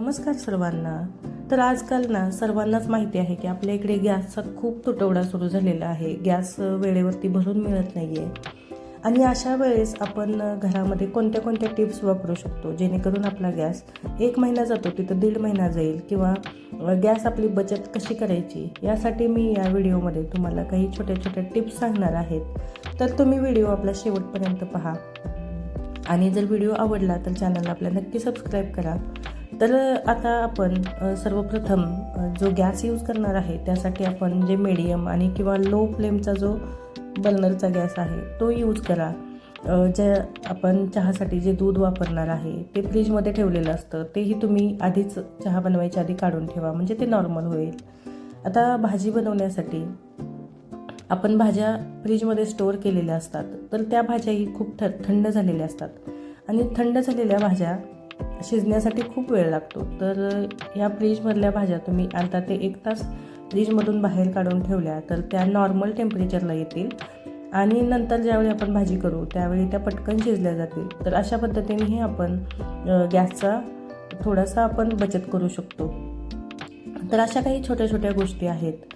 नमस्कार सर्वांना. तर आजकाल सर्वांनाच माहिती आहे की आपल्या इकडे गॅसचा खूप तुटवडा सुरू झालेला आहे. गॅस वेळेवरती भरून मिळत नाही आहे. आणि अशा वेळेस आपण घरामध्ये कोणत्या कोणत्या टिप्स वापरू शकतो जेणेकरून आपला गॅस 1 महिना जातो तिथं 1.5 महिना जाईल, किंवा गॅस आपली बचत कशी करायची यासाठी मी या व्हिडिओमध्ये तुम्हाला काही छोट्या छोट्या टिप्स सांगणार आहेत. तर तुम्ही व्हिडिओ आपला शेवटपर्यंत पहा. आणि जर व्हिडिओ आवडला तर चॅनलला आपल्या नक्की सबस्क्राईब करा. तर आता आपण सर्वप्रथम जो गॅस यूज करणार आहे त्यासाठी आपण जे मीडियम आणि किंवा लो फ्लेमचा जो बर्नरचा गॅस आहे तो यूज करा. जे आपण चहासाठी जे दूध वापरणार आहे ते फ्रीजमध्ये ठेवलेलं असतं, तेही तुम्ही आधीच चहा बनवायच्या आधी काढून ठेवा, म्हणजे ते नॉर्मल होईल. आता भाजी बनवण्यासाठी आपण भाज्या फ्रीजमध्ये स्टोअर केलेल्या असतात, तर त्या भाज्याही खूप थंड झालेल्या असतात आणि थंड झालेल्या भाज्या शिजण्यासाठी खूप वेळ लागतो. तर या फ्रीजमधल्या भाज्या तुम्ही अर्धा ते 1 तास फ्रीजमधून बाहेर काढून ठेवल्या तर त्या नॉर्मल टेम्परेचरला येतील आणि नंतर ज्यावेळी आपण भाजी करू त्यावेळी त्या पटकन शिजल्या जातील. तर अशा पद्धतीनेही आपण गॅसचा थोडासा आपण बचत करू शकतो. तर अशा काही छोट्या छोट्या गोष्टी आहेत.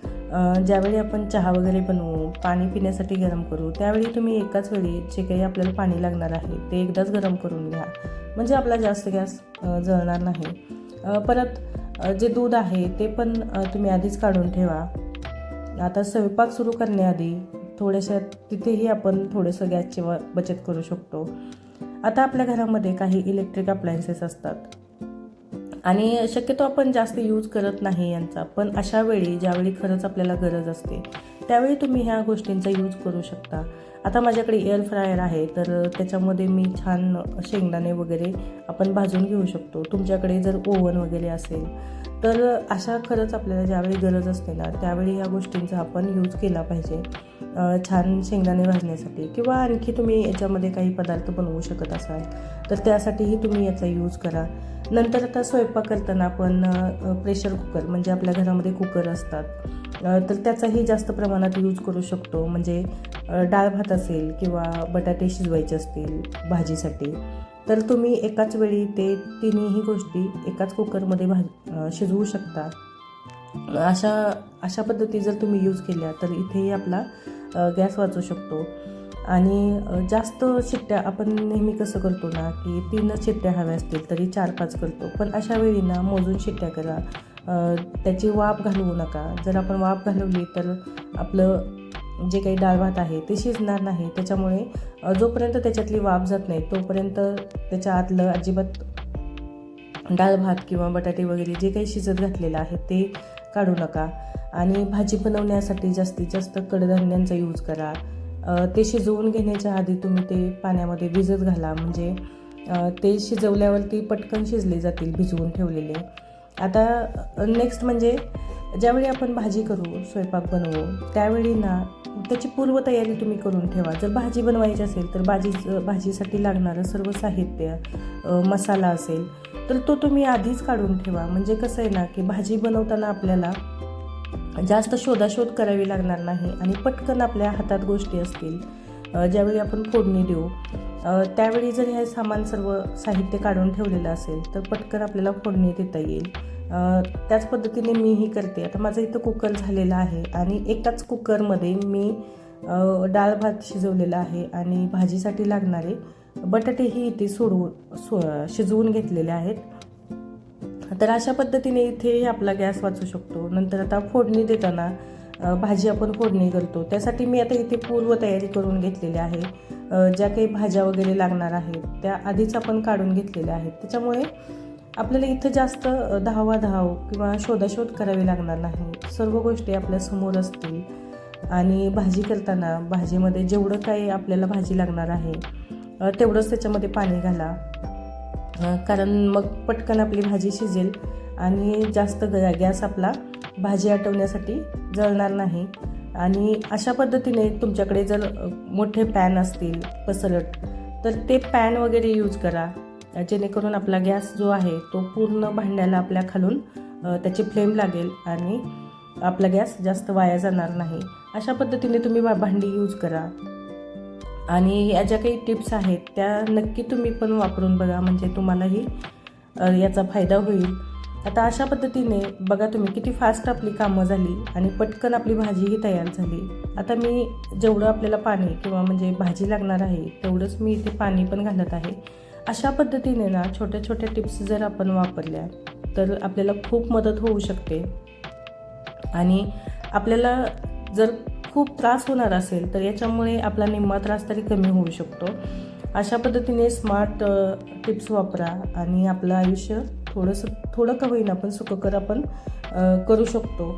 ज्यावेळी आपण चहा वगैरे बनवू, पाणी पिण्यासाठी गरम करू, त्यावेळी तुम्ही एकाच वेळी जे काही आपल्याला पाणी लागणार आहे ते एकदाच गरम करून घ्या, म्हणजे आपला जास्त गॅस जळणार नाही. परत जे दूध आहे ते पण तुम्ही आधीच काढून ठेवा. आता स्वयंपाक सुरू करण्याआधी थोड्याशा तिथेही आपण थोडंसं गॅसची बचत करू शकतो. आता आपल्या घरामध्ये काही इलेक्ट्रिक अप्लायन्सेस असतात आणि शक्यतो आपण जास्त यूज करत नाही यांचा, पण अशा वेळी ज्यावेळी खरंच आपल्याला गरज असते त्यावेळी तुम्ही ह्या गोष्टींचा यूज करू शकता. आता माझ्याकडे एअर फ्रायर आहे, तर त्याच्यामध्ये मी छान शेंगदाणे वगैरे आपण भाजून घेऊ शकतो. तुमच्याकडे जर ओव्हन वगैरे असेल तर अशा खरंच आपल्याला ज्यावेळी गरज असते ना त्यावेळी ह्या गोष्टींचा आपण यूज केला पाहिजे. छान शेंगदाणे भाजण्यासाठी किंवा आणखी तुम्ही याच्यामध्ये काही पदार्थ बनवू शकत असाल तर त्यासाठीही तुम्ही याचा यूज करा. नंतर आता स्वयंपाक करताना आपण प्रेशर कुकर, म्हणजे आपल्या घरामध्ये कुकर असतात, तर त्याचाही जास्त प्रमाणात यूज करू शकतो. म्हणजे डाळ भात असेल किंवा बटाटे शिजवायचे असतील भाजीसाठी, तर तुम्ही एकाच वेळी ते तिन्ही गोष्टी एकाच कुकरमध्ये शिजवू शकता. अशा पद्धती जर तुम्ही यूज केल्या तर इथेही आपला गॅस वाचू शकतो. आणि जास्त शिट्ट्या आपण नेहमी कसं करतो ना की 3च शिट्ट्या हव्या असतील तरी 4-5 करतो, पण अशा वेळी मोजून शिट्ट्या करा. त्याची वाफ घालवू नका. जर आपण वाफ घालवली तर आपलं जे काही डाळ भात आहे ते शिजणार नाही. त्याच्यामुळे जोपर्यंत त्याच्यातली वाफ जात नाही तोपर्यंत त्याच्या आतलं अजिबात डाळ भात किंवा बटाटे वगैरे जे काही शिजत घातलेलं आहे ते काढू नका. आणि भाजी बनवण्यासाठी जास्तीत जास्त कडधान्यांचा यूज करा. ते शिजवून घेण्याच्या आधी तुम्ही ते पाण्यामध्ये भिजत घाला, म्हणजे ते शिजवल्यावरती पटकन शिजले जातील भिजवून ठेवलेले. आता नेक्स्ट म्हणजे ज्यावेळी आपण भाजी करू, स्वयंपाक बनवू, त्यावेळी त्याची पूर्वतयारी तुम्ही करून ठेवा. जर भाजी बनवायची असेल तर भाजीसाठी लागणारं सर्व साहित्य, मसाला असेल तर तो तुम्ही आधीच काढून ठेवा. म्हणजे कसं आहे की भाजी बनवताना आपल्याला जास्त शोधाशोध करावी लागणार नाही आणि पटकन आपल्या हातात गोष्टी असतील. ज्यावेळी आपण फोडणी देऊ त्यावेळी जर हे सामान सर्व साहित्य काढून ठेवलेलं असेल तर पटकन आपल्याला फोडणी देता येईल. त्याच पद्धतीने मीही करते. आता माझं इथं कुकर झालेलं आहे आणि एकाच कुकरमध्ये मी डाळ भात शिजवलेला आहे आणि भाजीसाठी लागणारे बटाटेही इथे शिजवून घेतलेले आहेत. तर अशा पद्धतीने इथे आपला गॅस वाचू शकतो. नंतर आता फोडणी देताना भाजी आपण फोडणी करतो त्यासाठी मी आता इथे पूर्वतयारी करून घेतलेली आहे. ज्या काही भाज्या वगैरे लागणार आहेत त्या आधीच आपण काढून घेतलेल्या आहेत. त्याच्यामुळे आपल्याला इथं जास्त धावाधाव किंवा शोधाशोध करावी लागणार नाही. सर्व गोष्टी आपल्यासमोर असतील. आणि भाजी करताना भाजीमध्ये जेवढं काही आपल्याला भाजी लागणार आहे तेवढंच त्याच्यामध्ये पाणी घाला, कारण मग पटकन आपली भाजी शिजेल आणि जास्त गॅस आपला भाजी आटवण्यासाठी जळणार नाही. आणि अशा पद्धतीने तुमच्याकडे जर मोठे पॅन असतील पसरट तर ते पॅन वगैरे यूज करा, जेणेकरून आपला गॅस जो आहे तो पूर्ण भांड्याला आपल्या खालून त्याची फ्लेम लागेल आणि आपला गॅस जास्त वाया जाणार नाही. अशा पद्धतीने तुम्ही भांडी यूज करा. आणि या ज्या काही टिप्स आहेत त्या नक्की तुम्ही पण वापरून बघा, म्हणजे तुम्हालाही याचा फायदा होईल. आता अशा पद्धतीने बघा तुम्ही किती फास्ट आपली कामं झाली आणि पटकन आपली भाजीही तयार झाली. आता मी जेवढं आपल्याला पाणी किंवा म्हणजे भाजी लागणार आहे तेवढंच मी इथे पाणी पण घालत आहे. अशा पद्धतीने ना छोट्या छोट्या टिप्स जर आपण वापरल्या तर आपल्याला खूप मदत होऊ शकते. आणि आपल्याला जर खूप त्रास होणार असेल तर याच्यामुळे आपला निम्मा त्रास तरी कमी होऊ शकतो. अशा पद्धतीने स्मार्ट टिप्स वापरा आणि आपलं आयुष्य थोडं का होईना पण सुखकर आपण करू शकतो.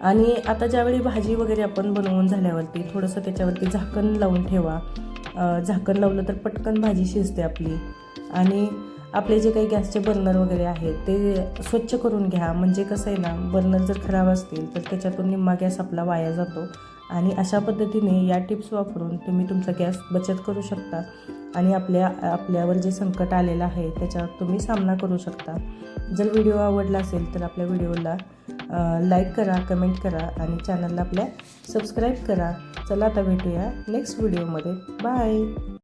आणि आता ज्यावेळी भाजी वगैरे आपण बनवून झाल्यावरती थोडंसं त्याच्यावरती झाकण लावून ठेवा. झाकण लावलं तर पटकन भाजी शिजते आपली. आणि आपले जे काही गॅसचे बर्नर वगैरे आहेत ते स्वच्छ करून घ्या. म्हणजे कसं आहे ना, बर्नर जर खराब असतील तर त्याच्यातून निम्मा गॅस आपला वाया जातो. आणि अशा पद्धतीने या टिप्स वापरून तुम्ही तुमचा गॅस बचत करू शकता आणि आपल्यावर जे संकट आलेलं आहे त्याच्यावर तुम्ही सामना करू शकता. जर व्हिडिओ आवडला असेल तर आपल्या व्हिडिओला लाईक करा, कमेंट करा आणि चॅनलला आपल्या सबस्क्राईब करा. चला आता भेटूया नेक्स्ट व्हिडिओमध्ये. बाय.